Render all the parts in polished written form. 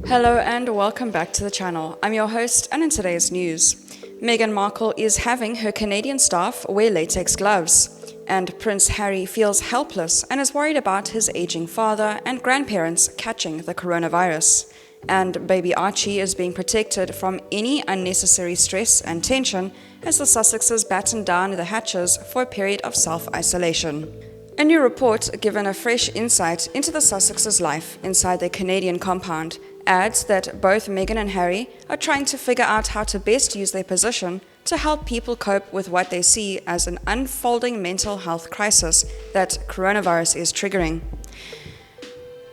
Hello and welcome back to the channel. I'm your host, and in today's news, Meghan Markle is having her Canadian staff wear latex gloves, and Prince Harry feels helpless and is worried about his aging father and grandparents catching the coronavirus. And baby Archie is being protected from any unnecessary stress and tension as the Sussexes batten down the hatches for a period of self-isolation. A new report, given a fresh insight into the Sussexes' life inside their Canadian compound, adds that both Meghan and Harry are trying to figure out how to best use their position to help people cope with what they see as an unfolding mental health crisis that coronavirus is triggering.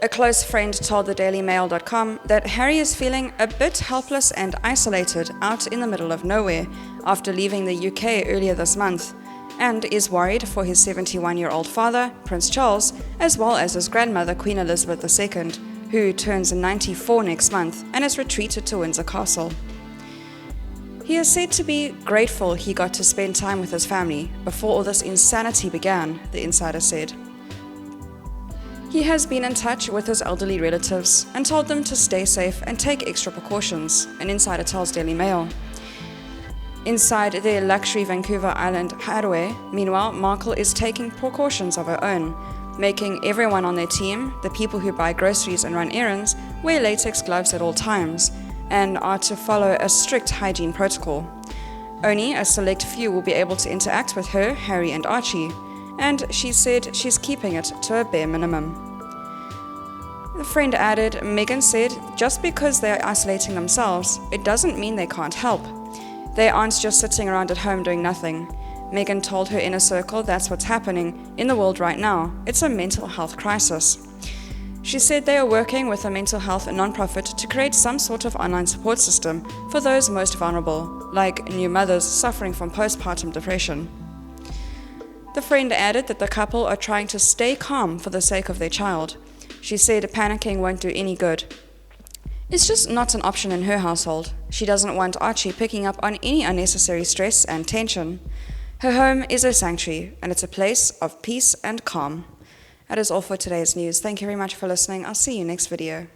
A close friend told the dailymail.com that Harry is feeling a bit helpless and isolated out in the middle of nowhere after leaving the UK earlier this month, and is worried for his 71-year-old father, Prince Charles, as well as his grandmother, Queen Elizabeth II, who turns 94 next month and has retreated to Windsor Castle. He is said to be grateful he got to spend time with his family before all this insanity began, the insider said. He has been in touch with his elderly relatives and told them to stay safe and take extra precautions, an insider tells Daily Mail. Inside their luxury Vancouver Island hideaway, meanwhile, Markle is taking precautions of her own, making everyone on their team, the people who buy groceries and run errands, wear latex gloves at all times and are to follow a strict hygiene protocol. Only a select few will be able to interact with her, Harry and Archie, and she said she's keeping it to a bare minimum. The friend added, Meghan said, just because they are isolating themselves, it doesn't mean they can't help. They aren't just sitting around at home doing nothing. Meghan told her inner circle that's what's happening in the world right now. It's a mental health crisis. She said they are working with a mental health nonprofit to create some sort of online support system for those most vulnerable, like new mothers suffering from postpartum depression. The friend added that the couple are trying to stay calm for the sake of their child. She said panicking won't do any good. It's just not an option in her household. She doesn't want Archie picking up on any unnecessary stress and tension. Her home is a sanctuary, and it's a place of peace and calm. That is all for today's news. Thank you very much for listening. I'll see you next video.